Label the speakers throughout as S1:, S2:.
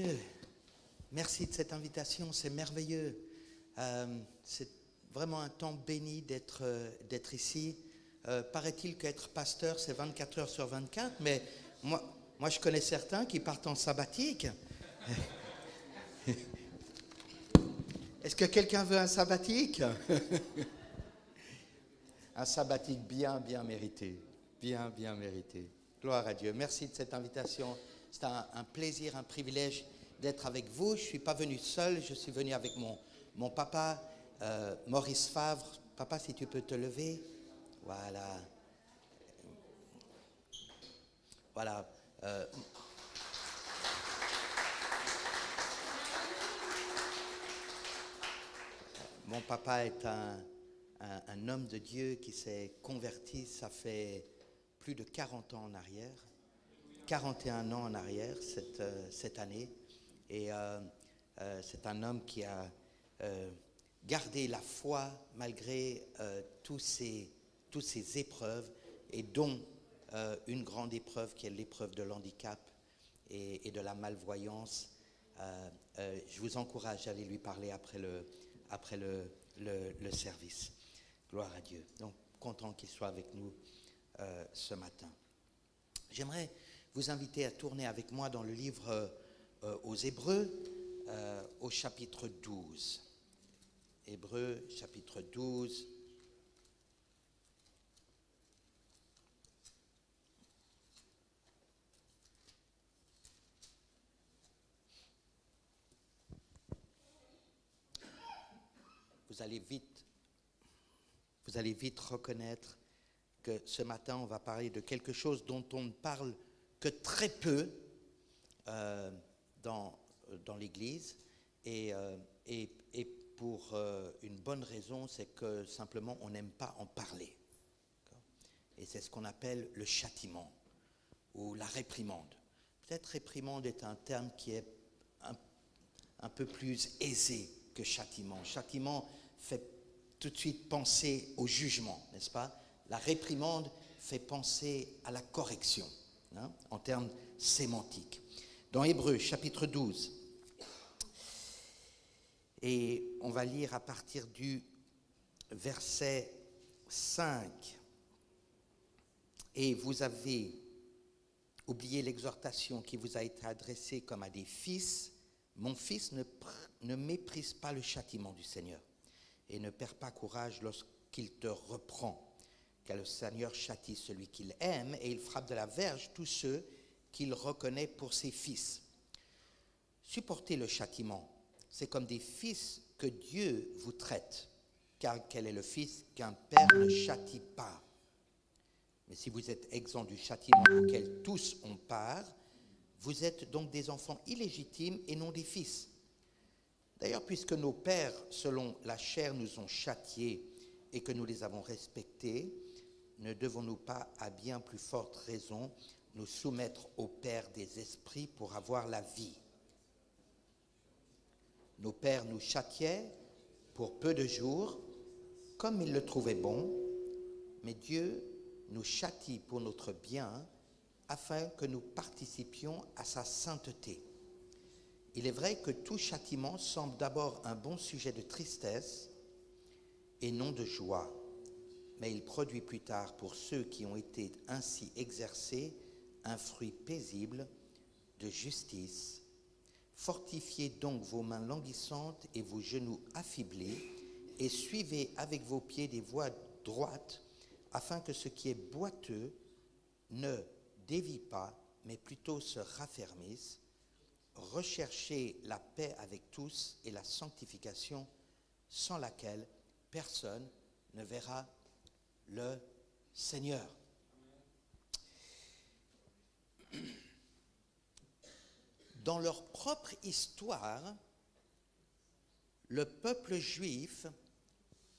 S1: Dieu. Merci de cette invitation, c'est merveilleux. C'est vraiment un temps béni d'être ici. Paraît-il qu'être pasteur, c'est 24 heures sur 24, mais moi je connais certains qui partent en sabbatique. Est-ce que quelqu'un veut un sabbatique? Un sabbatique bien mérité. Bien mérité. Gloire à Dieu. Merci de cette invitation. C'est un plaisir, un privilège d'être avec vous. Je ne suis pas venu seul, je suis venu avec mon papa, Maurice Favre. Papa, si tu peux te lever. Voilà. Voilà. Mon papa est un homme de Dieu qui s'est converti, ça fait plus de 40 ans en arrière, 41 ans en arrière cette année. Et c'est un homme qui a gardé la foi malgré toutes ces épreuves, et dont une grande épreuve qui est l'épreuve de l'handicap et de la malvoyance. Je vous encourage à aller lui parler après le service. Gloire à Dieu. Donc, content qu'il soit avec nous ce matin. J'aimerais vous inviter à tourner avec moi dans le livre aux Hébreux, au chapitre 12. Hébreux, chapitre 12. Vous allez vite reconnaître que ce matin, on va parler de quelque chose dont on ne parle que très peu dans l'Église, et pour une bonne raison, c'est que simplement on n'aime pas en parler. Et c'est ce qu'on appelle le châtiment ou la réprimande. Peut-être réprimande est un terme qui est un peu plus aisé que châtiment. Châtiment fait tout de suite penser au jugement, n'est-ce pas? La réprimande fait penser à la correction, en termes sémantiques. Dans Hébreux, chapitre 12, et on va lire à partir du verset 5. Et vous avez oublié l'exhortation qui vous a été adressée comme à des fils. Mon fils, ne méprise pas le châtiment du Seigneur et ne perds pas courage lorsqu'il te reprend, car le Seigneur châtie celui qu'il aime et il frappe de la verge tous ceux qu'il reconnaît pour ses fils. Supportez le châtiment, c'est comme des fils que Dieu vous traite, car quel est le fils qu'un père ne châtie pas? Mais si vous êtes exempts du châtiment auquel tous ont part, vous êtes donc des enfants illégitimes et non des fils. D'ailleurs, puisque nos pères, selon la chair, nous ont châtiés et que nous les avons respectés, ne devons-nous pas, à bien plus forte raison, nous soumettre au Père des esprits pour avoir la vie? Nos pères nous châtiaient pour peu de jours, comme ils le trouvaient bon, mais Dieu nous châtie pour notre bien, afin que nous participions à sa sainteté. Il est vrai que tout châtiment semble d'abord un bon sujet de tristesse et non de joie, mais il produit plus tard pour ceux qui ont été ainsi exercés un fruit paisible de justice. Fortifiez donc vos mains languissantes et vos genoux affublés, et suivez avec vos pieds des voies droites, afin que ce qui est boiteux ne dévie pas, mais plutôt se raffermisse. Recherchez la paix avec tous et la sanctification, sans laquelle personne ne verra le Seigneur. Dans leur propre histoire, le peuple juif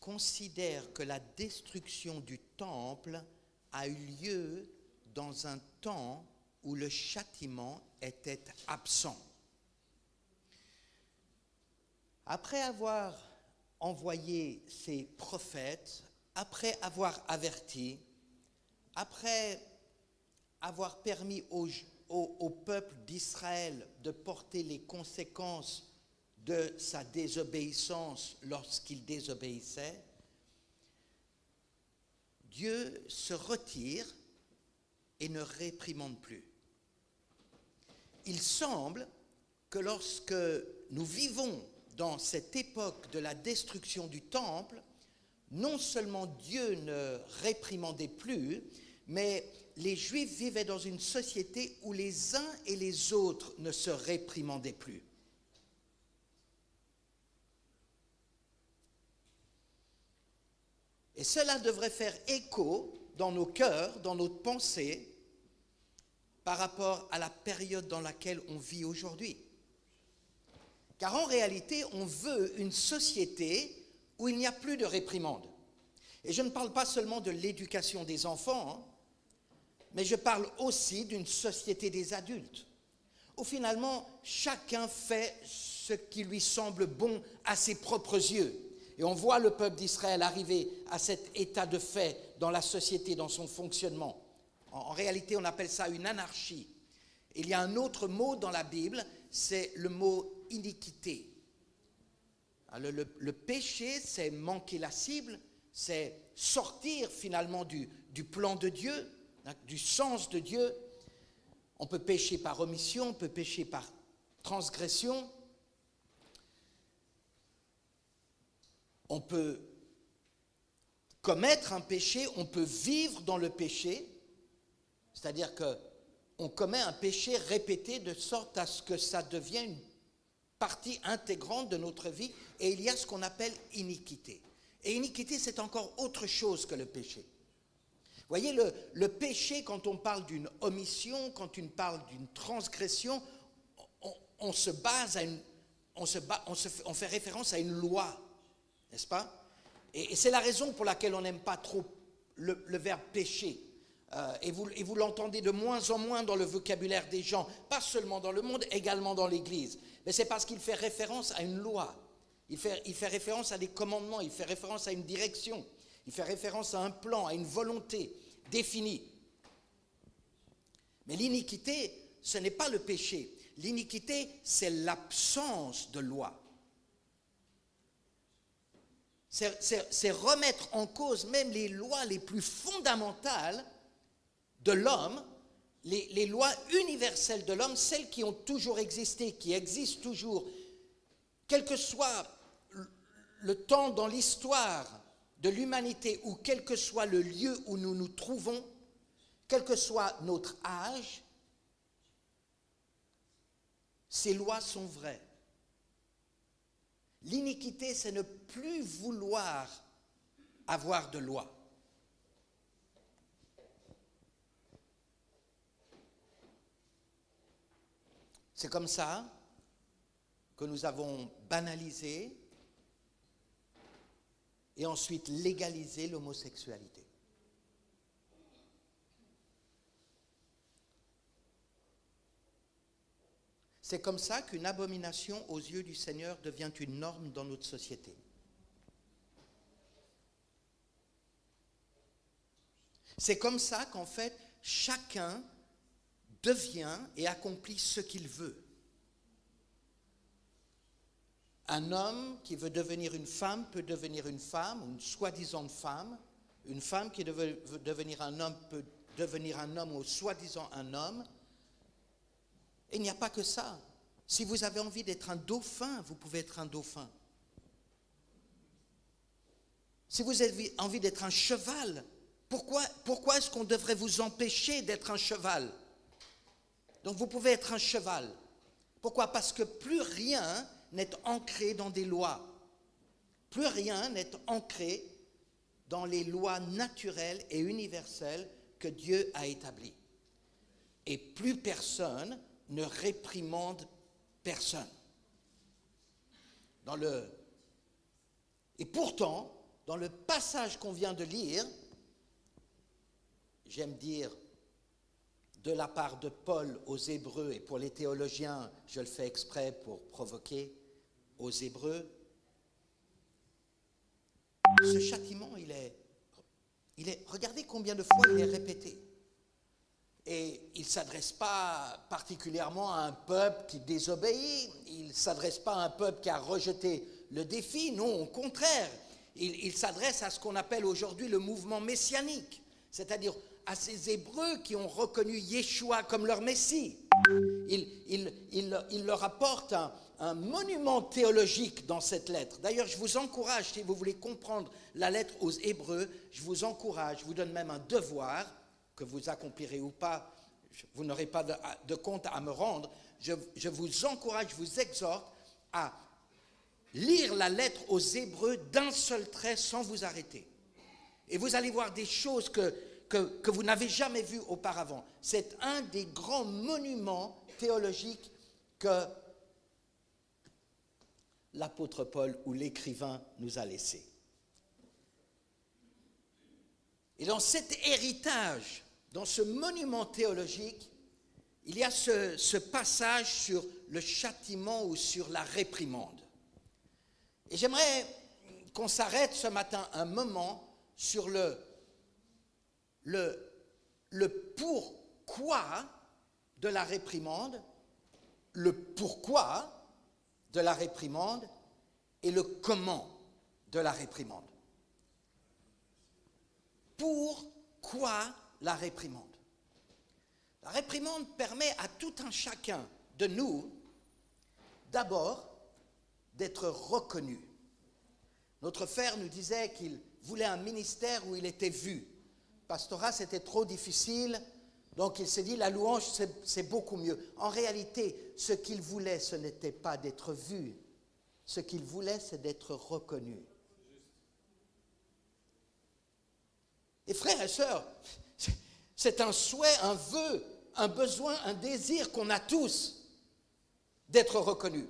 S1: considère que la destruction du temple a eu lieu dans un temps où le châtiment était absent. Après avoir envoyé ses prophètes, après avoir averti, après avoir permis au peuple d'Israël de porter les conséquences de sa désobéissance lorsqu'il désobéissait, Dieu se retire et ne réprimande plus. Il semble que lorsque nous vivons dans cette époque de la destruction du temple, non seulement Dieu ne réprimandait plus, mais les Juifs vivaient dans une société où les uns et les autres ne se réprimandaient plus. Et cela devrait faire écho dans nos cœurs, dans notre pensée, par rapport à la période dans laquelle on vit aujourd'hui. Car en réalité, on veut une société où il n'y a plus de réprimande. Et je ne parle pas seulement de l'éducation des enfants, mais je parle aussi d'une société des adultes, où finalement chacun fait ce qui lui semble bon à ses propres yeux. Et on voit le peuple d'Israël arriver à cet état de fait dans la société, dans son fonctionnement. En réalité, on appelle ça une anarchie. Il y a un autre mot dans la Bible, c'est le mot iniquité. Le péché, c'est manquer la cible, c'est sortir finalement du plan de Dieu, du sens de Dieu. On peut pécher par omission, on peut pécher par transgression. On peut commettre un péché, on peut vivre dans le péché, c'est-à-dire qu'on commet un péché répété de sorte à ce que ça devienne une partie intégrante de notre vie, et il y a ce qu'on appelle iniquité. Et iniquité, c'est encore autre chose que le péché. Vous voyez, le péché, quand on parle d'une omission, quand on parle d'une transgression, on se base à on fait référence à une loi, n'est-ce pas? Et c'est la raison pour laquelle on n'aime pas trop le verbe péché. Et vous l'entendez de moins en moins dans le vocabulaire des gens, pas seulement dans le monde, également dans l'Église. Mais c'est parce qu'il fait référence à une loi, il fait référence à des commandements, il fait référence à une direction, il fait référence à un plan, à une volonté définie. Mais l'iniquité, ce n'est pas le péché. L'iniquité, c'est l'absence de loi. C'est remettre en cause même les lois les plus fondamentales de l'homme, les lois universelles de l'homme, celles qui ont toujours existé, qui existent toujours, quel que soit le temps dans l'histoire de l'humanité ou quel que soit le lieu où nous nous trouvons, quel que soit notre âge, ces lois sont vraies. L'iniquité, c'est ne plus vouloir avoir de loi. C'est comme ça que nous avons banalisé et ensuite légalisé l'homosexualité. C'est comme ça qu'une abomination aux yeux du Seigneur devient une norme dans notre société. C'est comme ça qu'en fait, chacun devient et accomplit ce qu'il veut. Un homme qui veut devenir une femme peut devenir une femme, une soi-disant femme. Une femme qui veut devenir un homme peut devenir un homme ou soi-disant un homme. Et il n'y a pas que ça. Si vous avez envie d'être un dauphin, vous pouvez être un dauphin. Si vous avez envie d'être un cheval, pourquoi est-ce qu'on devrait vous empêcher d'être un cheval? Donc vous pouvez être un cheval. Pourquoi? Parce que plus rien n'est ancré dans des lois. Plus rien n'est ancré dans les lois naturelles et universelles que Dieu a établies. Et plus personne ne réprimande personne. Et pourtant, dans le passage qu'on vient de lire, j'aime dire de la part de Paul aux Hébreux, et pour les théologiens, je le fais exprès pour provoquer, aux Hébreux, ce châtiment, regardez combien de fois il est répété.
S2: Et il ne s'adresse pas particulièrement à un peuple qui désobéit, il ne s'adresse pas à un peuple qui a rejeté le défi, non, au contraire. Il s'adresse à ce qu'on appelle aujourd'hui le mouvement messianique, c'est-à-dire à ces Hébreux qui ont reconnu Yeshua comme leur Messie. Il leur apporte un monument théologique dans cette lettre. D'ailleurs, je vous encourage, si vous voulez comprendre la lettre aux Hébreux, je vous encourage, je vous donne même un devoir, que vous accomplirez ou pas, vous n'aurez pas de compte à me rendre. Je vous encourage, je vous exhorte à lire la lettre aux Hébreux d'un seul trait sans vous arrêter. Et vous allez voir des choses que vous n'avez jamais vues auparavant. C'est un des grands monuments théologiques que l'apôtre Paul ou l'écrivain nous a laissé. Et dans cet héritage, dans ce monument théologique, il y a ce passage sur le châtiment ou sur la réprimande. Et j'aimerais qu'on s'arrête ce matin un moment sur le pourquoi de la réprimande, le pourquoi de la réprimande et le comment de la réprimande. Pourquoi la réprimande? La réprimande permet à tout un chacun de nous, d'abord, d'être reconnu. Notre frère nous disait qu'il voulait un ministère où il était vu. Pastorat, c'était trop difficile, donc il s'est dit la louange, c'est beaucoup mieux. En réalité, ce qu'il voulait, ce n'était pas d'être vu. Ce qu'il voulait, c'est d'être reconnu. Et frères et sœurs, c'est un souhait, un vœu, un besoin, un désir qu'on a tous d'être reconnus.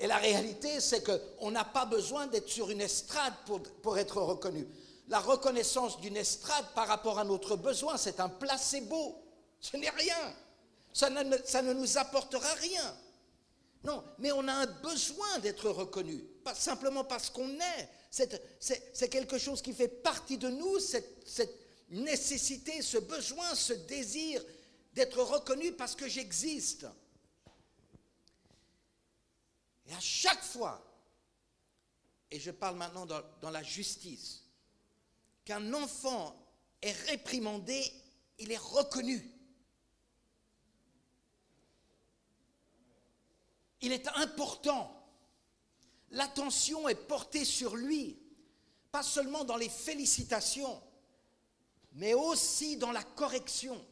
S2: Et la réalité, c'est qu'on n'a pas besoin d'être sur une estrade pour être reconnu. La reconnaissance d'une estrade par rapport à notre besoin, c'est un placebo. Ce n'est rien. Ça ne nous apportera rien. Non, mais on a un besoin d'être reconnu, pas simplement parce qu'on est. C'est quelque chose qui fait partie de nous, cette nécessité, ce besoin, ce désir d'être reconnu parce que j'existe. Et à chaque fois, et je parle maintenant dans la justice, qu'un enfant est réprimandé, il est reconnu. Il est important. L'attention est portée sur lui, pas seulement dans les félicitations, mais aussi dans la correction.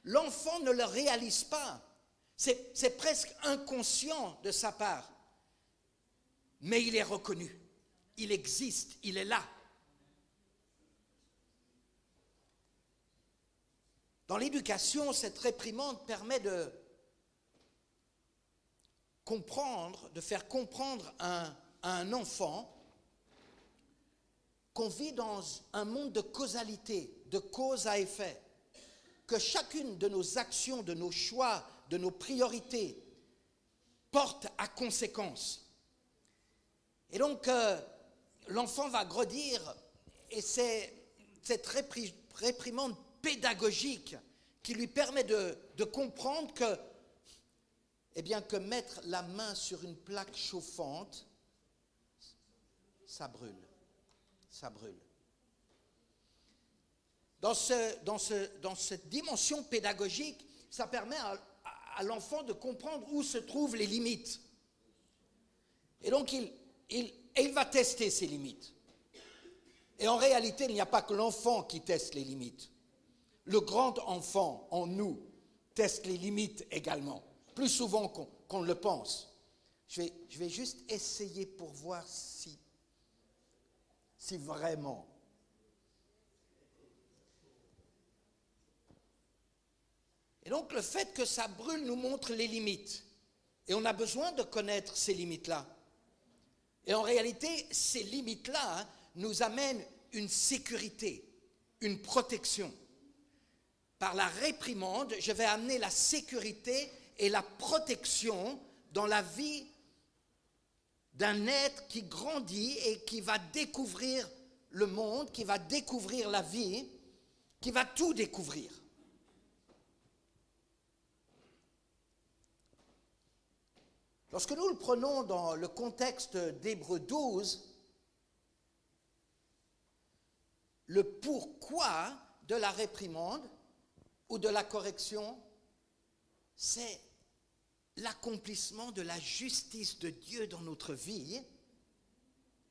S2: L'enfant ne le réalise pas. C'est presque inconscient de sa part. Mais il est reconnu. Il existe, il est là. Dans l'éducation, cette réprimande permet de faire comprendre à un enfant qu'on vit dans un monde de causalité, de cause à effet, que chacune de nos actions, de nos choix, de nos priorités porte à conséquence. Et donc, l'enfant va grandir et c'est cette réprimande pédagogique qui lui permet de comprendre que mettre la main sur une plaque chauffante, ça brûle. Ça brûle. Dans cette dimension pédagogique, ça permet à l'enfant de comprendre où se trouvent les limites. Et donc, il va tester ses limites. Et en réalité, il n'y a pas que l'enfant qui teste les limites. Le grand enfant en nous teste les limites également, plus souvent qu'on le pense. Je vais juste essayer pour voir si vraiment. Et donc le fait que ça brûle nous montre les limites. Et on a besoin de connaître ces limites-là. Et en réalité, ces limites-là nous amènent une sécurité, une protection. Par la réprimande, je vais amener la sécurité et la protection dans la vie d'un être qui grandit et qui va découvrir le monde, qui va découvrir la vie, qui va tout découvrir. Lorsque nous le prenons dans le contexte d'Hébreux 12, le pourquoi de la réprimande ou de la correction, c'est l'accomplissement de la justice de Dieu dans notre vie,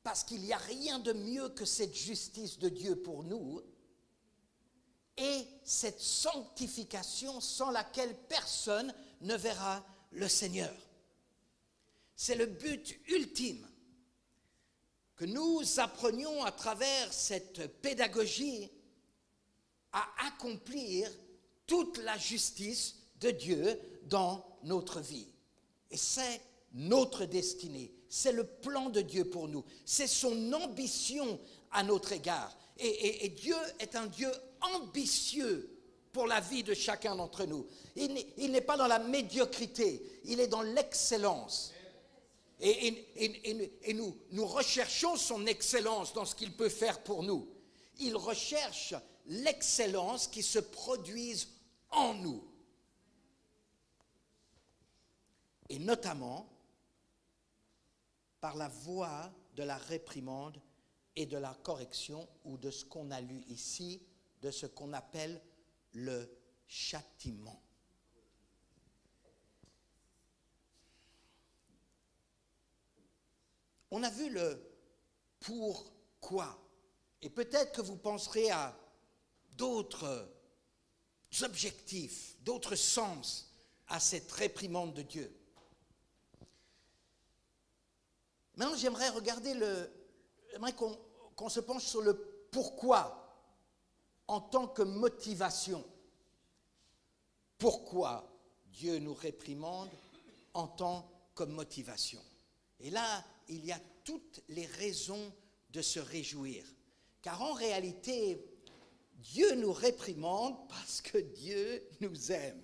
S2: parce qu'il n'y a rien de mieux que cette justice de Dieu pour nous, et cette sanctification sans laquelle personne ne verra le Seigneur. C'est le but ultime que nous apprenions à travers cette pédagogie à accomplir toute la justice de Dieu dans notre vie. Et c'est notre destinée, c'est le plan de Dieu pour nous, c'est son ambition à notre égard. Et Dieu est un Dieu ambitieux pour la vie de chacun d'entre nous. Il n'est pas dans la médiocrité, il est dans l'excellence. Et nous recherchons son excellence dans ce qu'il peut faire pour nous. Il recherche l'excellence qui se produise en nous. Et notamment par la voie de la réprimande et de la correction, ou de ce qu'on a lu ici, de ce qu'on appelle le châtiment. On a vu le pourquoi, et peut-être que vous penserez à d'autres objectifs, d'autres sens à cette réprimande de Dieu. Maintenant, j'aimerais qu'on se penche sur le pourquoi en tant que motivation. Pourquoi Dieu nous réprimande en tant que motivation? Et là, il y a toutes les raisons de se réjouir. Car en réalité, Dieu nous réprimande parce que Dieu nous aime.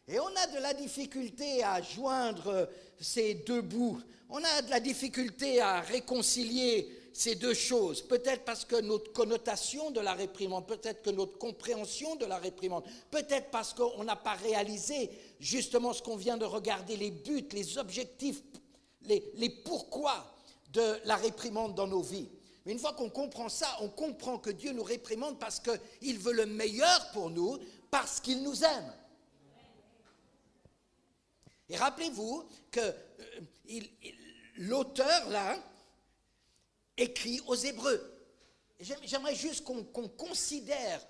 S2: Et on a de la difficulté à joindre ces deux bouts. On a de la difficulté à réconcilier ces deux choses. Peut-être parce que notre connotation de la réprimande, peut-être que notre compréhension de la réprimande, peut-être parce qu'on n'a pas réalisé justement ce qu'on vient de regarder, les buts, les objectifs, les pourquoi de la réprimande dans nos vies. Mais une fois qu'on comprend ça, on comprend que Dieu nous réprimande parce qu'il veut le meilleur pour nous, parce qu'il nous aime. Et rappelez-vous que l'auteur, là, écrit aux Hébreux. Et j'aimerais juste qu'on considère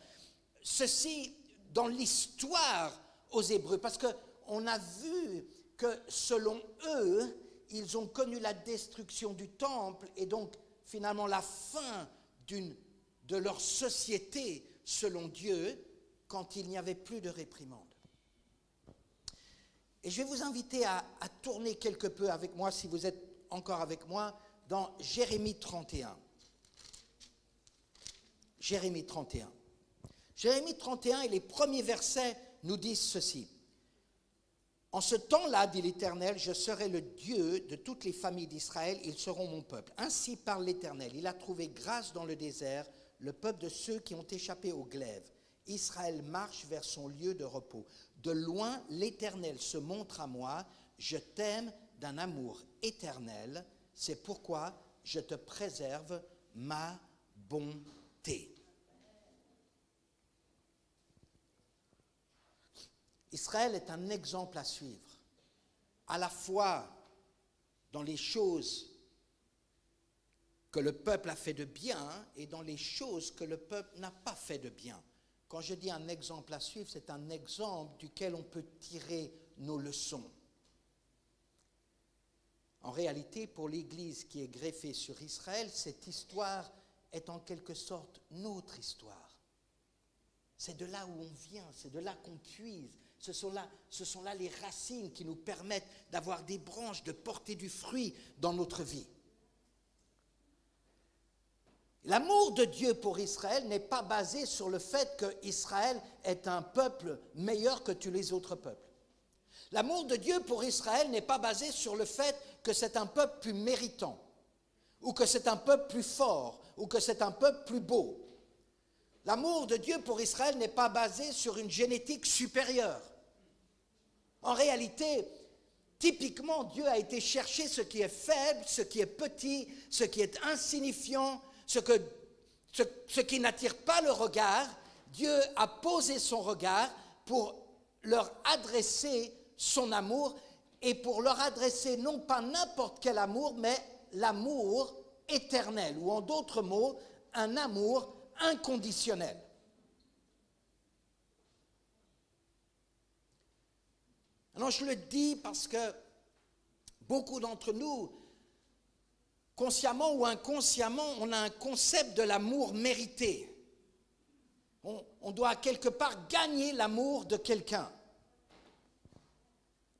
S2: ceci dans l'histoire aux Hébreux, parce qu'on a vu que selon eux, ils ont connu la destruction du temple et donc finalement la fin de leur société selon Dieu quand il n'y avait plus de réprimande. Et je vais vous inviter à tourner quelque peu avec moi, si vous êtes encore avec moi, dans Jérémie 31. Jérémie 31. Jérémie 31 et les premiers versets nous disent ceci. En ce temps-là, dit l'Éternel, je serai le Dieu de toutes les familles d'Israël, ils seront mon peuple. Ainsi parle l'Éternel, il a trouvé grâce dans le désert, le peuple de ceux qui ont échappé au glaive. Israël marche vers son lieu de repos. De loin, l'Éternel se montre à moi, je t'aime d'un amour éternel, c'est pourquoi je te préserve ma bonté. Israël est un exemple à suivre, à la fois dans les choses que le peuple a fait de bien et dans les choses que le peuple n'a pas fait de bien. Quand je dis un exemple à suivre, c'est un exemple duquel on peut tirer nos leçons. En réalité, pour l'Église qui est greffée sur Israël, cette histoire est en quelque sorte notre histoire. C'est de là où on vient, c'est de là qu'on puise. Ce sont là les racines qui nous permettent d'avoir des branches, de porter du fruit dans notre vie. L'amour de Dieu pour Israël n'est pas basé sur le fait qu'Israël est un peuple meilleur que tous les autres peuples. L'amour de Dieu pour Israël n'est pas basé sur le fait que c'est un peuple plus méritant, ou que c'est un peuple plus fort, ou que c'est un peuple plus beau. L'amour de Dieu pour Israël n'est pas basé sur une génétique supérieure. En réalité, typiquement, Dieu a été chercher ce qui est faible, ce qui est petit, ce qui est insignifiant, ce qui n'attire pas le regard. Dieu a posé son regard pour leur adresser son amour et pour leur adresser non pas n'importe quel amour, mais l'amour éternel, ou en d'autres mots, un amour inconditionnel. Alors je le dis parce que beaucoup d'entre nous, consciemment ou inconsciemment, on a un concept de l'amour mérité. On doit quelque part gagner l'amour de quelqu'un.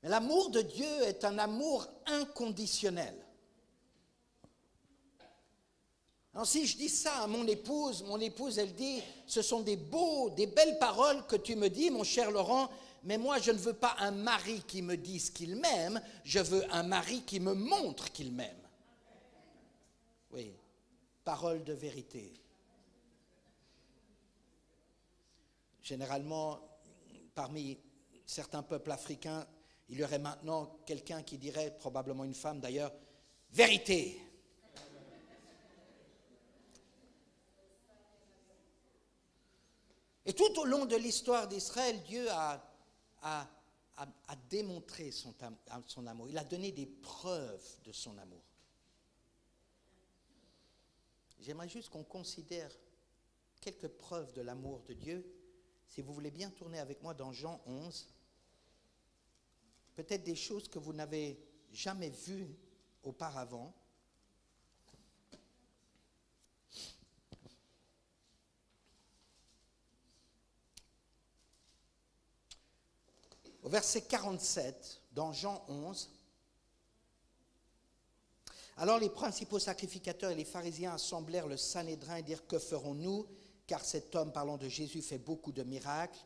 S2: Mais l'amour de Dieu est un amour inconditionnel. Alors si je dis ça à mon épouse elle dit, ce sont des belles paroles que tu me dis, mon cher Laurent, mais moi je ne veux pas un mari qui me dise qu'il m'aime, je veux un mari qui me montre qu'il m'aime. Oui, parole de vérité. Généralement, parmi certains peuples africains, il y aurait maintenant quelqu'un qui dirait, probablement une femme d'ailleurs, vérité. Et tout au long de l'histoire d'Israël, Dieu a démontré son amour. Il a donné des preuves de son amour. J'aimerais juste qu'on considère quelques preuves de l'amour de Dieu. Si vous voulez bien tourner avec moi dans Jean 11, peut-être des choses que vous n'avez jamais vues auparavant. Au verset 47, dans Jean 11, alors les principaux sacrificateurs et les pharisiens assemblèrent le Sanhédrin et dirent « Que ferons-nous ? Car cet homme, parlant de Jésus, fait beaucoup de miracles.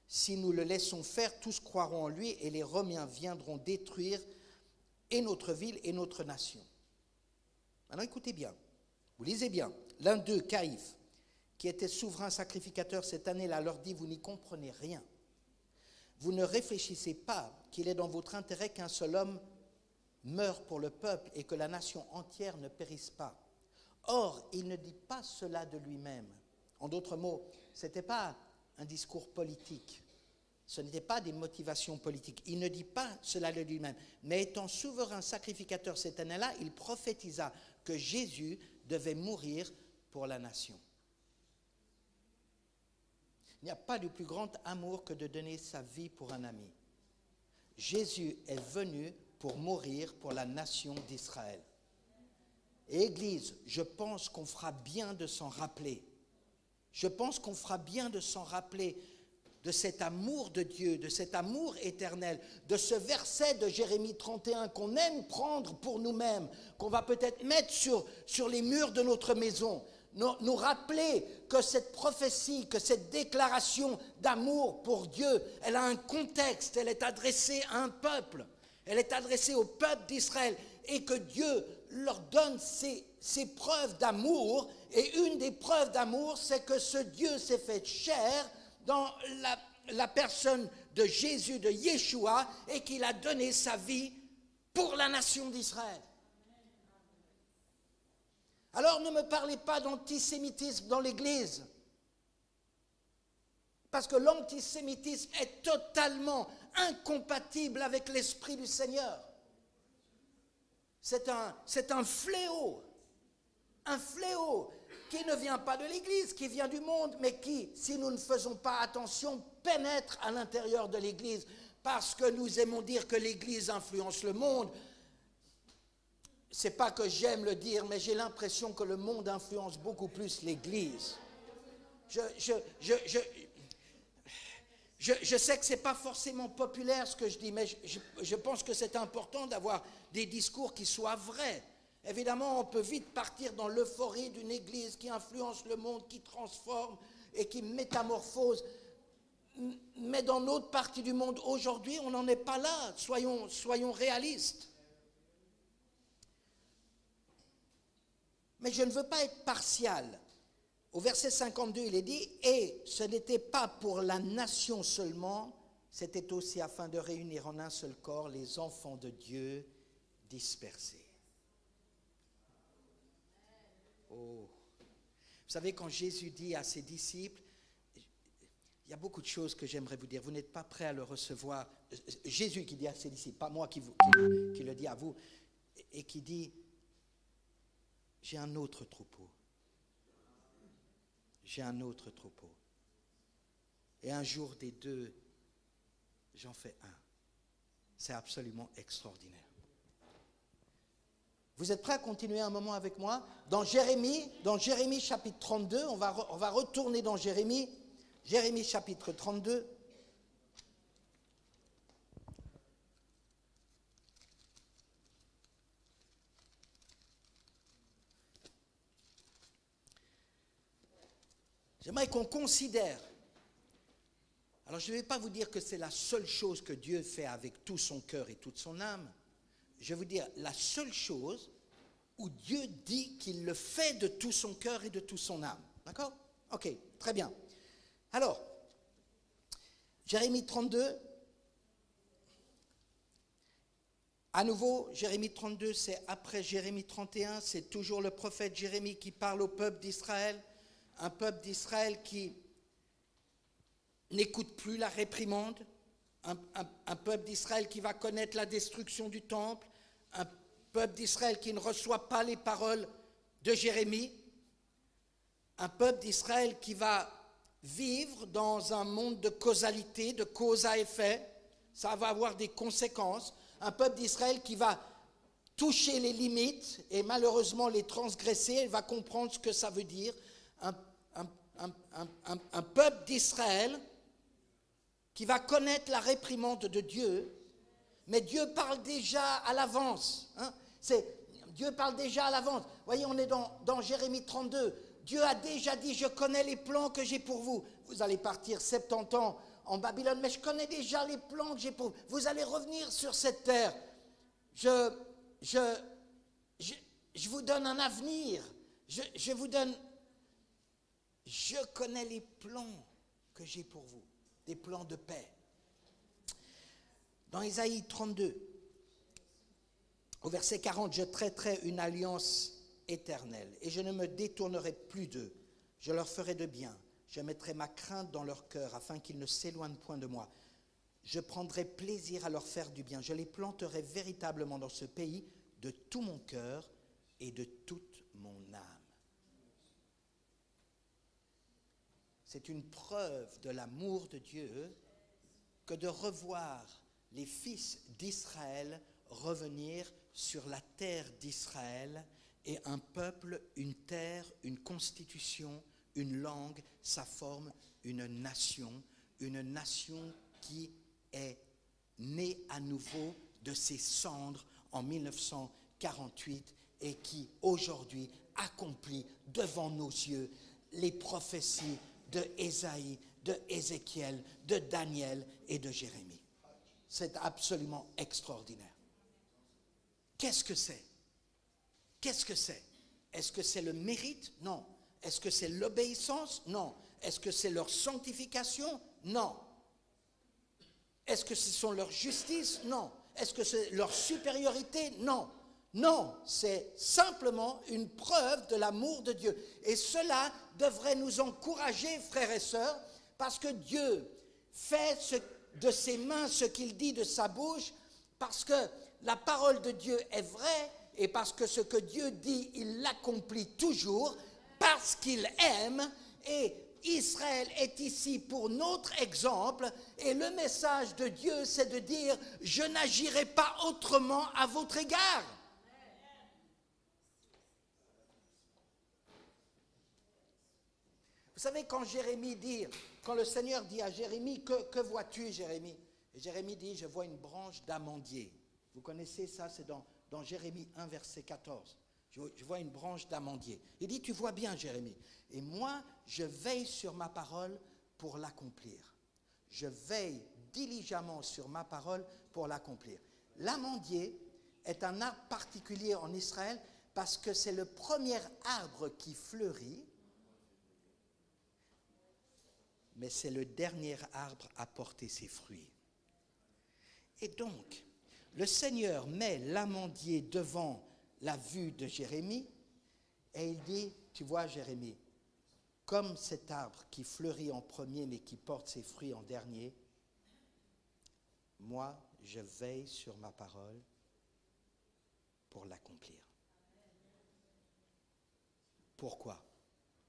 S2: Si nous le laissons faire, tous croiront en lui et les Romains viendront détruire et notre ville et notre nation. » Maintenant écoutez bien, vous lisez bien. L'un d'eux, Caïphe, qui était souverain sacrificateur cette année-là, leur dit « Vous n'y comprenez rien. Vous ne réfléchissez pas qu'il est dans votre intérêt qu'un seul homme meure pour le peuple et que la nation entière ne périsse pas. Or, il ne dit pas cela de lui-même. » En d'autres mots, ce n'était pas un discours politique, ce n'était pas des motivations politiques. Il ne dit pas cela de lui-même, mais étant souverain sacrificateur cette année-là, il prophétisa que Jésus devait mourir pour la nation. Il n'y a pas de plus grand amour que de donner sa vie pour un ami. Jésus est venu pour mourir pour la nation d'Israël. Et Église, je pense qu'on fera bien de s'en rappeler. Je pense qu'on fera bien de s'en rappeler de cet amour de Dieu, de cet amour éternel, de ce verset de Jérémie 31 qu'on aime prendre pour nous-mêmes, qu'on va peut-être mettre sur les murs de notre maison. Nous rappeler que cette prophétie, que cette déclaration d'amour pour Dieu, elle a un contexte, elle est adressée à un peuple, elle est adressée au peuple d'Israël et que Dieu leur donne ces preuves d'amour. Et une des preuves d'amour, c'est que ce Dieu s'est fait chair dans la personne de Jésus, de Yeshua, et qu'il a donné sa vie pour la nation d'Israël. Alors ne me parlez pas d'antisémitisme dans l'Église, parce que l'antisémitisme est totalement incompatible avec l'Esprit du Seigneur. C'est un fléau qui ne vient pas de l'Église, qui vient du monde, mais qui, si nous ne faisons pas attention, pénètre à l'intérieur de l'Église, parce que nous aimons dire que l'Église influence le monde. C'est pas que j'aime le dire, mais j'ai l'impression que le monde influence beaucoup plus l'Église. Je sais que ce n'est pas forcément populaire ce que je dis, mais je pense que c'est important d'avoir des discours qui soient vrais. Évidemment, on peut vite partir dans l'euphorie d'une Église qui influence le monde, qui transforme et qui métamorphose. Mais dans notre partie du monde, aujourd'hui, on n'en est pas là. Soyons réalistes. Mais je ne veux pas être partial. Au verset 52, il est dit « Et ce n'était pas pour la nation seulement, c'était aussi afin de réunir en un seul corps les enfants de Dieu dispersés. Oh. Vous savez, quand Jésus dit à ses disciples, il y a beaucoup de choses que j'aimerais vous dire. Vous n'êtes pas prêts à le recevoir. Jésus qui dit à ses disciples, pas moi qui le dis à vous, et qui dit, j'ai un autre troupeau. J'ai un autre troupeau. Et un jour des deux, j'en fais un. C'est absolument extraordinaire. Vous êtes prêts à continuer un moment avec moi? Dans Jérémie chapitre 32, on va retourner dans Jérémie chapitre 32. J'aimerais qu'on considère. Alors je ne vais pas vous dire que c'est la seule chose que Dieu fait avec tout son cœur et toute son âme. Je vais vous dire la seule chose où Dieu dit qu'il le fait de tout son cœur et de toute son âme. D'accord? Ok, très bien. Alors, Jérémie 32, à nouveau, Jérémie 32, c'est après Jérémie 31, c'est toujours le prophète Jérémie qui parle au peuple d'Israël, un peuple d'Israël qui n'écoute plus la réprimande, un peuple d'Israël qui va connaître la destruction du temple, un peuple d'Israël qui ne reçoit pas les paroles de Jérémie, un peuple d'Israël qui va vivre dans un monde de causalité, de cause à effet, ça va avoir des conséquences, un peuple d'Israël qui va toucher les limites et malheureusement les transgresser, il va comprendre ce que ça veut dire, un peuple d'Israël qui va connaître la réprimande de Dieu, mais Dieu parle déjà à l'avance. Dieu parle déjà à l'avance. Vous voyez, on est dans Jérémie 32. Dieu a déjà dit, je connais les plans que j'ai pour vous. Vous allez partir 70 ans en Babylone, mais je connais déjà les plans que j'ai pour vous. Vous allez revenir sur cette terre. Je vous donne un avenir. Je connais les plans que j'ai pour vous. Des plans de paix. Dans Ésaïe 32, au verset 40, je traiterai une alliance éternelle et je ne me détournerai plus d'eux. Je leur ferai de bien. Je mettrai ma crainte dans leur cœur afin qu'ils ne s'éloignent point de moi. Je prendrai plaisir à leur faire du bien. Je les planterai véritablement dans ce pays de tout mon cœur et de toute mon âme. C'est une preuve de l'amour de Dieu que de revoir les fils d'Israël revenir sur la terre d'Israël et un peuple, une terre, une constitution, une langue, ça forme une nation qui est née à nouveau de ses cendres en 1948 et qui aujourd'hui accomplit devant nos yeux les prophéties de Ésaïe, de Ézéchiel, de Daniel et de Jérémie. C'est absolument extraordinaire. Qu'est-ce que c'est? Qu'est-ce que c'est? Est-ce que c'est le mérite? Non. Est-ce que c'est l'obéissance? Non. Est-ce que c'est leur sanctification? Non. Est-ce que ce sont leur justice? Non. Est-ce que c'est leur supériorité? Non. Non, c'est simplement une preuve de l'amour de Dieu. Et cela devrait nous encourager, frères et sœurs, parce que Dieu fait de ses mains ce qu'il dit de sa bouche, parce que la parole de Dieu est vraie, et parce que ce que Dieu dit, il l'accomplit toujours, parce qu'il aime, et Israël est ici pour notre exemple, et le message de Dieu, c'est de dire, je n'agirai pas autrement à votre égard. Vous savez, quand le Seigneur dit à Jérémie, que vois-tu, Jérémie? Et Jérémie dit, je vois une branche d'amandier. Vous connaissez ça, c'est dans Jérémie 1, verset 14. Je vois une branche d'amandier. Il dit, tu vois bien, Jérémie. Et moi, je veille sur ma parole pour l'accomplir. Je veille diligemment sur ma parole pour l'accomplir. L'amandier est un arbre particulier en Israël parce que c'est le premier arbre qui fleurit, mais c'est le dernier arbre à porter ses fruits. Et donc, le Seigneur met l'amandier devant la vue de Jérémie et il dit, tu vois Jérémie, comme cet arbre qui fleurit en premier mais qui porte ses fruits en dernier, moi je veille sur ma parole pour l'accomplir. Pourquoi?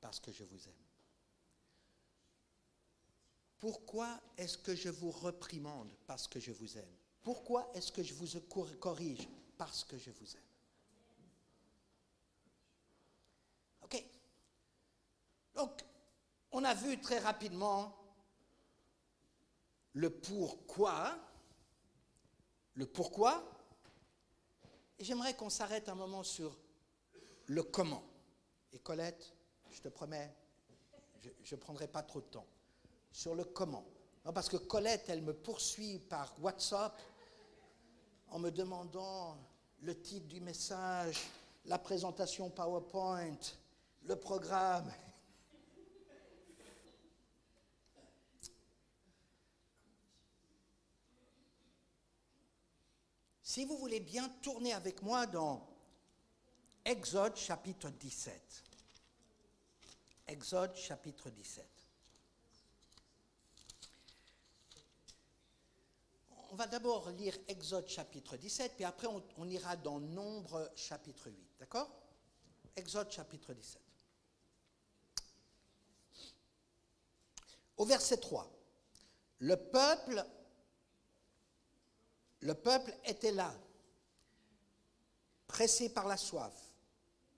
S2: Parce que je vous aime. Pourquoi est-ce que je vous reprimande? Parce que je vous aime. Pourquoi est-ce que je vous corrige? Parce que je vous aime. Ok. Donc, on a vu très rapidement le pourquoi. Et j'aimerais qu'on s'arrête un moment sur le comment. Et Colette, je te promets, je ne prendrai pas trop de temps. Sur le comment. Non, parce que Colette, elle me poursuit par WhatsApp en me demandant le titre du message, la présentation PowerPoint, le programme. Si vous voulez bien tourner avec moi dans Exode chapitre 17. Exode chapitre 17. On va d'abord lire Exode chapitre 17, puis après on ira dans Nombre chapitre 8. D'accord? Exode chapitre 17. Au verset 3. Le peuple était là, pressé par la soif,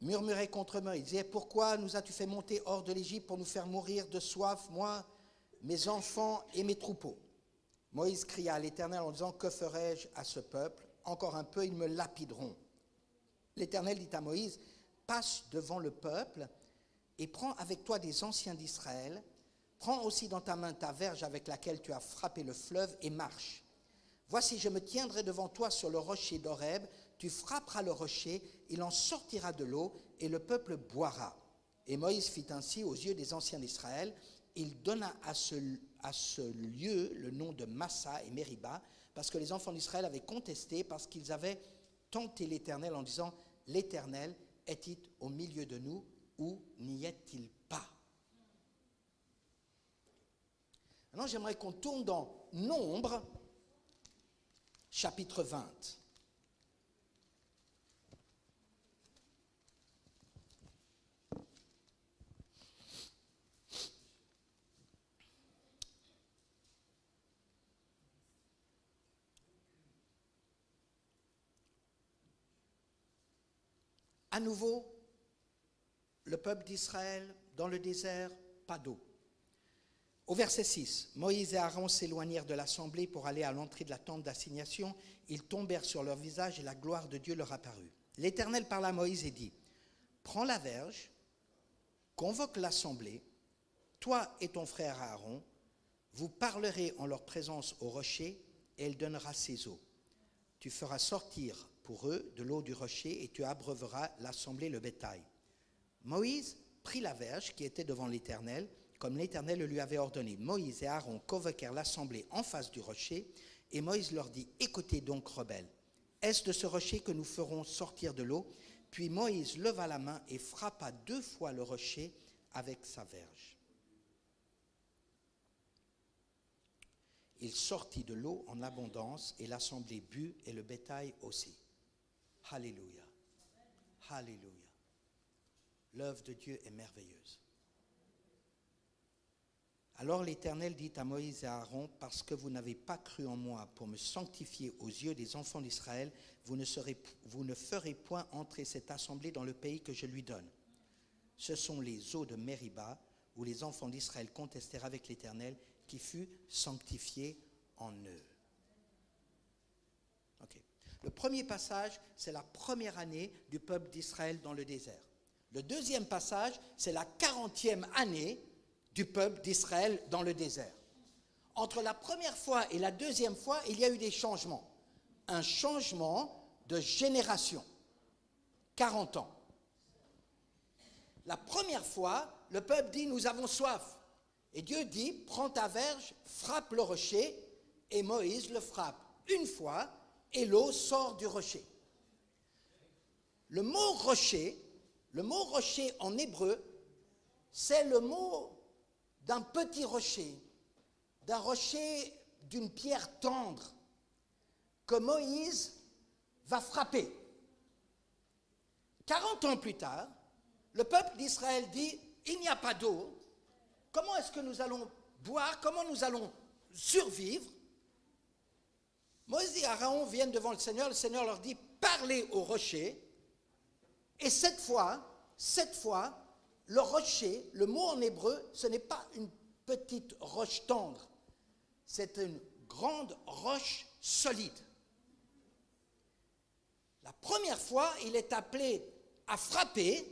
S2: murmurait contre Moïse, disait, pourquoi nous as-tu fait monter hors de l'Égypte pour nous faire mourir de soif, moi, mes enfants et mes troupeaux? Moïse cria à l'Éternel en disant, que ferai-je à ce peuple? Encore un peu, ils me lapideront. L'Éternel dit à Moïse, passe devant le peuple et prends avec toi des anciens d'Israël, prends aussi dans ta main ta verge avec laquelle tu as frappé le fleuve et marche. Voici, je me tiendrai devant toi sur le rocher d'Horeb, tu frapperas le rocher, il en sortira de l'eau, et le peuple boira. Et Moïse fit ainsi aux yeux des anciens d'Israël. Il donna à ce lieu le nom de Massa et Mériba, parce que les enfants d'Israël avaient contesté, parce qu'ils avaient tenté l'Éternel en disant, l'Éternel est-il au milieu de nous, ou n'y est-il pas? Maintenant, j'aimerais qu'on tourne dans Nombre, chapitre 20. À nouveau, le peuple d'Israël dans le désert, pas d'eau. Au verset 6, Moïse et Aaron s'éloignèrent de l'assemblée pour aller à l'entrée de la tente d'assignation. Ils tombèrent sur leur visage et la gloire de Dieu leur apparut. L'Éternel parla à Moïse et dit, prends la verge, convoque l'assemblée, toi et ton frère Aaron, vous parlerez en leur présence au rocher et elle donnera ses eaux. Tu feras sortir pour eux de l'eau du rocher et tu abreuveras l'assemblée, le bétail. Moïse prit la verge qui était devant l'Éternel, comme l'Éternel le lui avait ordonné. Moïse et Aaron convoquèrent l'assemblée en face du rocher, et Moïse leur dit, écoutez donc, rebelles, est-ce de ce rocher que nous ferons sortir de l'eau? Puis Moïse leva la main et frappa 2 fois le rocher avec sa verge. Il sortit de l'eau en abondance, et l'assemblée but, et le bétail aussi. Alléluia. Alléluia. L'œuvre de Dieu est merveilleuse. Alors l'Éternel dit à Moïse et à Aaron, parce que vous n'avez pas cru en moi pour me sanctifier aux yeux des enfants d'Israël, vous ne ferez point entrer cette assemblée dans le pays que je lui donne. Ce sont les eaux de Mériba, où les enfants d'Israël contestèrent avec l'Éternel, qui fut sanctifié en eux. Okay. Le premier passage, c'est la première année du peuple d'Israël dans le désert. Le deuxième passage, c'est la 40e année du peuple d'Israël dans le désert. Entre la première fois et la deuxième fois, il y a eu des changements. Un changement de génération. 40 ans. La première fois, le peuple dit, nous avons soif. Et Dieu dit, prends ta verge, frappe le rocher, et Moïse le frappe une fois et l'eau sort du rocher. Le mot rocher en hébreu, c'est le mot d'un petit rocher, d'un rocher d'une pierre tendre que Moïse va frapper. 40 ans plus tard, le peuple d'Israël dit, il n'y a pas d'eau, comment est-ce que nous allons boire, comment nous allons survivre? Moïse et Aaron viennent devant le Seigneur leur dit, parlez au rocher, et cette fois, le rocher, le mot en hébreu, ce n'est pas une petite roche tendre, c'est une grande roche solide. La première fois, il est appelé à frapper.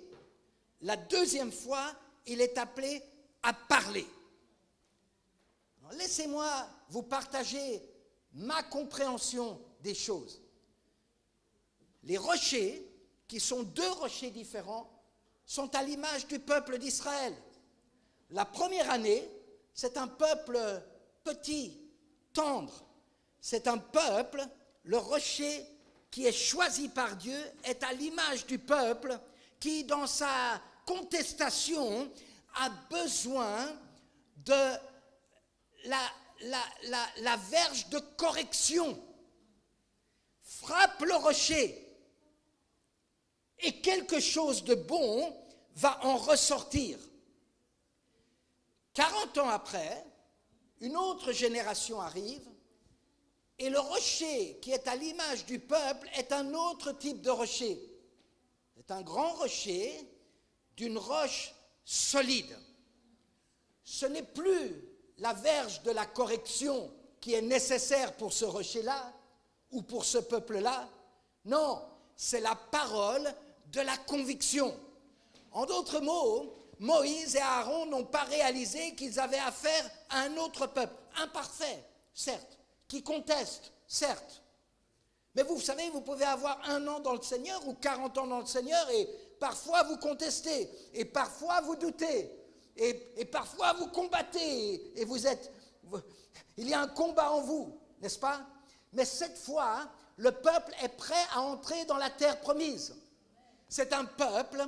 S2: La deuxième fois, il est appelé à parler. Alors, laissez-moi vous partager ma compréhension des choses. Les rochers, qui sont deux rochers différents, sont à l'image du peuple d'Israël. La première année, c'est un peuple petit, tendre. C'est un peuple, le rocher qui est choisi par Dieu est à l'image du peuple qui, dans sa contestation, a besoin de la verge de correction. Frappe le rocher et quelque chose de bon va en ressortir. 40 ans après, une autre génération arrive et le rocher qui est à l'image du peuple est un autre type de rocher. C'est un grand rocher d'une roche solide. Ce n'est plus la verge de la correction qui est nécessaire pour ce rocher-là ou pour ce peuple-là. Non, c'est la parole de la conviction. En d'autres mots, Moïse et Aaron n'ont pas réalisé qu'ils avaient affaire à un autre peuple, imparfait, certes, qui conteste, certes. Mais vous savez, vous pouvez avoir 1 an dans le Seigneur ou 40 ans dans le Seigneur et parfois vous contestez, et parfois vous doutez, et parfois vous combattez, et il y a un combat en vous, n'est-ce pas? Mais cette fois, le peuple est prêt à entrer dans la terre promise. C'est un peuple,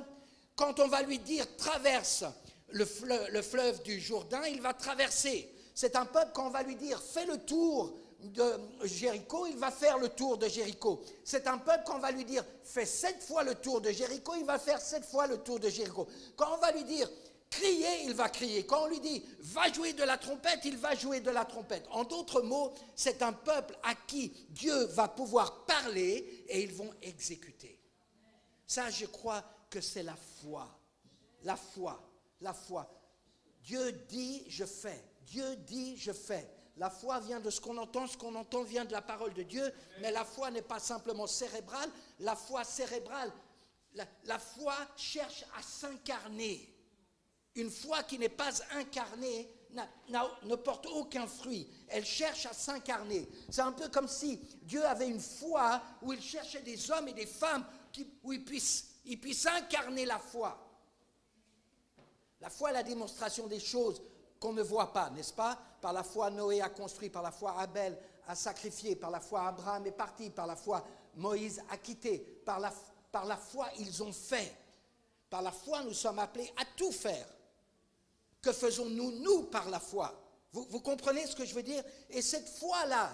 S2: quand on va lui dire traverse le fleuve du Jourdain, il va traverser. C'est un peuple, quand on va lui dire fais le tour de Jéricho, il va faire le tour de Jéricho. C'est un peuple, quand on va lui dire fais 7 fois le tour de Jéricho, il va faire 7 fois le tour de Jéricho. Quand on va lui dire crier, il va crier. Quand on lui dit va jouer de la trompette, il va jouer de la trompette. En d'autres mots, c'est un peuple à qui Dieu va pouvoir parler et ils vont exécuter. Ça, je crois que c'est la foi. La foi. La foi. Dieu dit, je fais. Dieu dit, je fais. La foi vient de ce qu'on entend vient de la parole de Dieu, mais la foi n'est pas simplement cérébrale. La foi cérébrale, la foi cherche à s'incarner. Une foi qui n'est pas incarnée ne porte aucun fruit. Elle cherche à s'incarner. C'est un peu comme si Dieu avait une foi où il cherchait des hommes et des femmes où il puisse incarner la foi. La foi est la démonstration des choses qu'on ne voit pas, n'est-ce pas? Par la foi, Noé a construit, par la foi, Abel a sacrifié, par la foi, Abraham est parti, par la foi, Moïse a quitté, par la foi, ils ont fait. Par la foi, nous sommes appelés à tout faire. Que faisons-nous, nous, par la foi? Vous comprenez ce que je veux dire? Et cette foi-là,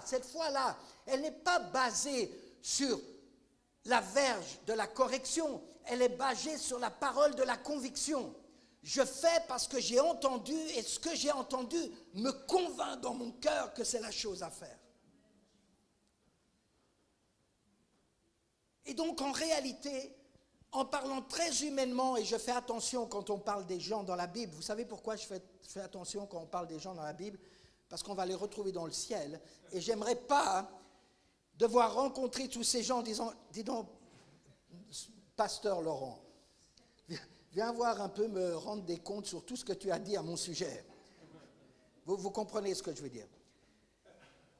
S2: elle n'est pas basée sur la verge de la correction, elle est basée sur la parole de la conviction. Je fais parce que j'ai entendu, et ce que j'ai entendu me convainc dans mon cœur que c'est la chose à faire. Et donc, en réalité, en parlant très humainement, et je fais attention quand on parle des gens dans la Bible, vous savez pourquoi je fais attention quand on parle des gens dans la Bible? Parce qu'on va les retrouver dans le ciel, et j'aimerais pas devoir rencontrer tous ces gens en disant, dis donc, pasteur Laurent, viens voir un peu me rendre des comptes sur tout ce que tu as dit à mon sujet. Vous comprenez ce que je veux dire.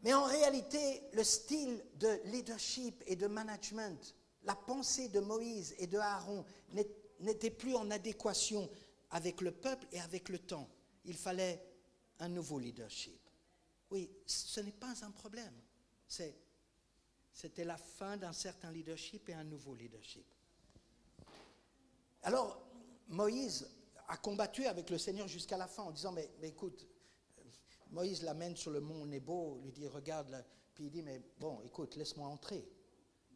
S2: Mais en réalité, le style de leadership et de management, la pensée de Moïse et de Aaron n'était plus en adéquation avec le peuple et avec le temps. Il fallait un nouveau leadership. Oui, ce n'est pas un problème. C'est C'était la fin d'un certain leadership et un nouveau leadership. Alors, Moïse a combattu avec le Seigneur jusqu'à la fin en disant, mais écoute, Moïse l'amène sur le mont Nebo, lui dit, regarde, là. Puis il dit, mais bon, écoute, laisse-moi entrer.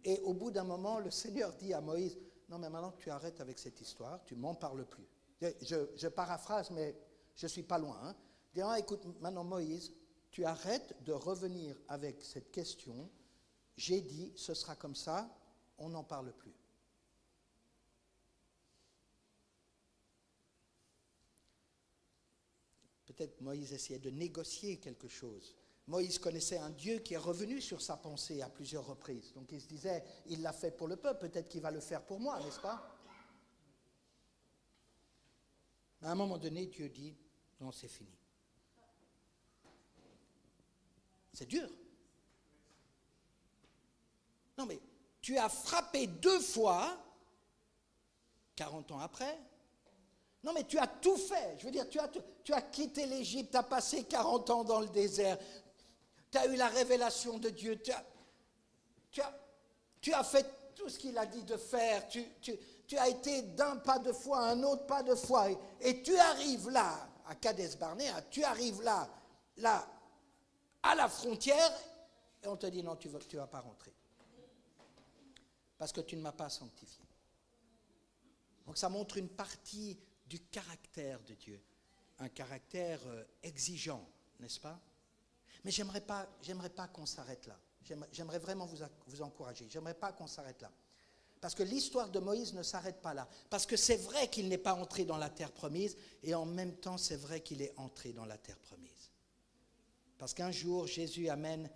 S2: Et au bout d'un moment, le Seigneur dit à Moïse, non, mais maintenant que tu arrêtes avec cette histoire, tu ne m'en parles plus. Je paraphrase, mais je ne suis pas loin. Hein. Il dit, ah, écoute, maintenant Moïse, tu arrêtes de revenir avec cette question. J'ai dit, ce sera comme ça, on n'en parle plus. Peut-être Moïse essayait de négocier quelque chose. Moïse connaissait un Dieu qui est revenu sur sa pensée à plusieurs reprises. Donc il se disait, il l'a fait pour le peuple, peut-être qu'il va le faire pour moi, n'est-ce pas? À un moment donné, Dieu dit, non, c'est fini. C'est dur. Non, mais tu as frappé 2 fois, 40 ans après. Non, mais tu as tout fait. Je veux dire, tu as quitté l'Égypte, tu as passé 40 ans dans le désert, tu as eu la révélation de Dieu, tu as fait tout ce qu'il a dit de faire, tu as été d'un pas de foi à un autre pas de foi, et tu arrives là, à Kadesh Barnéa, tu arrives là, à la frontière, et on te dit non, tu ne vas pas rentrer. Parce que tu ne m'as pas sanctifié. Donc ça montre une partie du caractère de Dieu, un caractère exigeant, n'est-ce pas? Mais j'aimerais pas qu'on s'arrête là. J'aimerais vraiment vous encourager. J'aimerais pas qu'on s'arrête là. Parce que l'histoire de Moïse ne s'arrête pas là. Parce que c'est vrai qu'il n'est pas entré dans la terre promise, et en même temps, c'est vrai qu'il est entré dans la terre promise. Parce qu'un jour, Jésus amène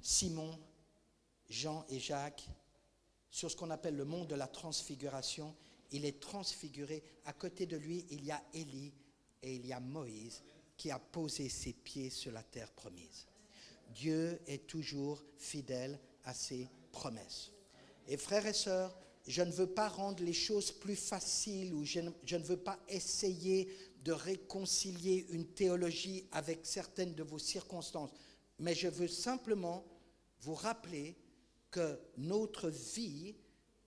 S2: Simon, Jean et Jacques sur ce qu'on appelle le mont de la transfiguration. Il est transfiguré. À côté de lui, il y a Élie et il y a Moïse qui a posé ses pieds sur la terre promise. Dieu est toujours fidèle à ses promesses. Et frères et sœurs, je ne veux pas rendre les choses plus faciles ou je ne veux pas essayer de réconcilier une théologie avec certaines de vos circonstances, mais je veux simplement vous rappeler que notre vie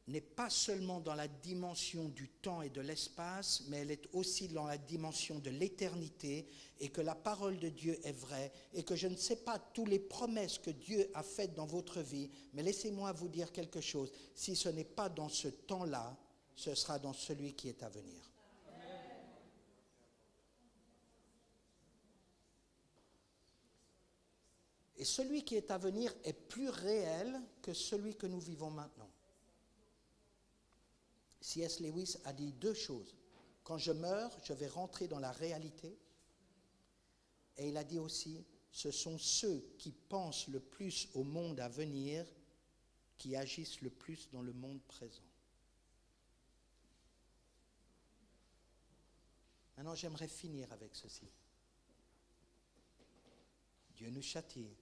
S2: n'est pas seulement dans la dimension du temps et de l'espace, mais elle est aussi dans la dimension de l'éternité, et que la parole de Dieu est vraie, et que je ne sais pas toutes les promesses que Dieu a faites dans votre vie, mais laissez-moi vous dire quelque chose. Si ce n'est pas dans ce temps-là, ce sera dans celui qui est à venir. Et celui qui est à venir est plus réel que celui que nous vivons maintenant. C.S. Lewis a dit 2 choses. Quand je meurs, je vais rentrer dans la réalité. Et il a dit aussi, ce sont ceux qui pensent le plus au monde à venir qui agissent le plus dans le monde présent. Maintenant, j'aimerais finir avec ceci. Dieu nous châtie,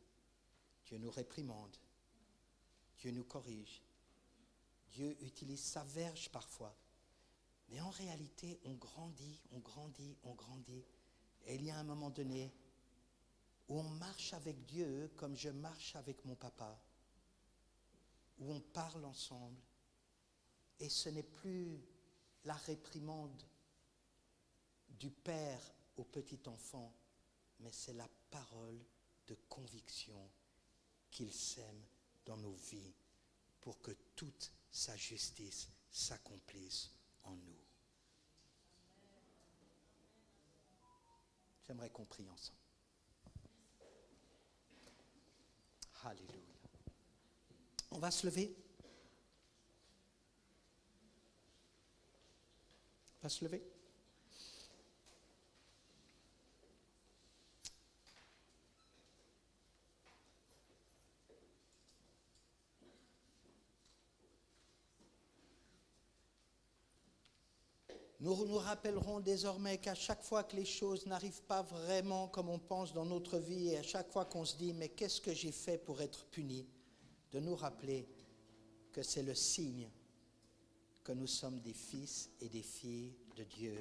S2: Dieu nous réprimande, Dieu nous corrige. Dieu utilise sa verge parfois. Mais en réalité, on grandit. Et il y a un moment donné où on marche avec Dieu comme je marche avec mon papa, où on parle ensemble. Et ce n'est plus la réprimande du père au petit enfant, mais c'est la parole de conviction qu'il sème dans nos vies pour que toute sa justice s'accomplisse en nous. J'aimerais qu'on prie ensemble. Alléluia. On va se lever. On va se lever. Nous nous rappellerons désormais qu'à chaque fois que les choses n'arrivent pas vraiment comme on pense dans notre vie, et à chaque fois qu'on se dit « mais qu'est-ce que j'ai fait pour être puni ?» de nous rappeler que c'est le signe que nous sommes des fils et des filles de Dieu,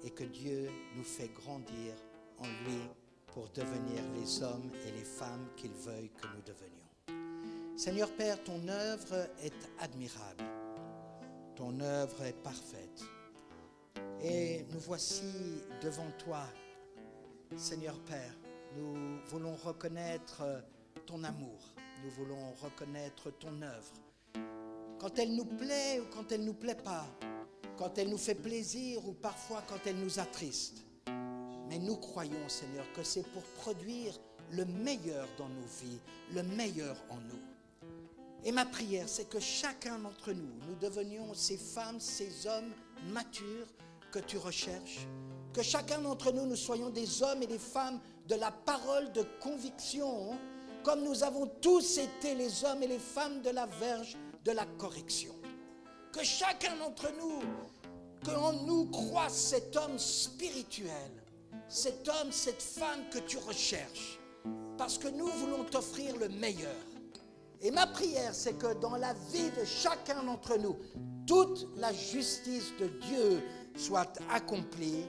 S2: et que Dieu nous fait grandir en lui pour devenir les hommes et les femmes qu'il veuille que nous devenions. Seigneur Père, ton œuvre est admirable. Ton œuvre est parfaite. Et nous voici devant toi, Seigneur Père. Nous voulons reconnaître ton amour. Nous voulons reconnaître ton œuvre. Quand elle nous plaît ou quand elle ne nous plaît pas. Quand elle nous fait plaisir ou parfois quand elle nous attriste. Mais nous croyons, Seigneur, que c'est pour produire le meilleur dans nos vies, le meilleur en nous. Et ma prière, c'est que chacun d'entre nous, nous devenions ces femmes, ces hommes matures que tu recherches. Que chacun d'entre nous, nous soyons des hommes et des femmes de la parole de conviction, comme nous avons tous été les hommes et les femmes de la verge de la correction. Que chacun d'entre nous, qu'en nous croisse cet homme spirituel, cet homme, cette femme que tu recherches, parce que nous voulons t'offrir le meilleur. Et ma prière, c'est que dans la vie de chacun d'entre nous, toute la justice de Dieu soit accomplie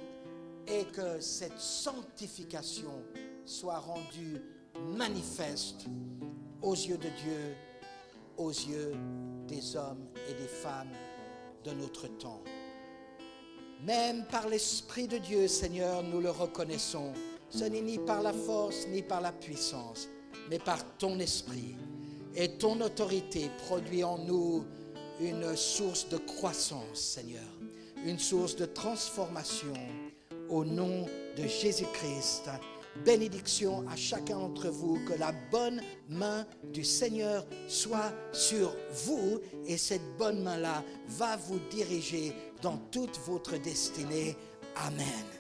S2: et que cette sanctification soit rendue manifeste aux yeux de Dieu, aux yeux des hommes et des femmes de notre temps. Même par l'Esprit de Dieu, Seigneur, nous le reconnaissons. Ce n'est ni par la force, ni par la puissance, mais par ton Esprit. Et ton autorité produit en nous une source de croissance, Seigneur. Une source de transformation au nom de Jésus-Christ. Bénédiction à chacun d'entre vous, que la bonne main du Seigneur soit sur vous et cette bonne main-là va vous diriger dans toute votre destinée. Amen.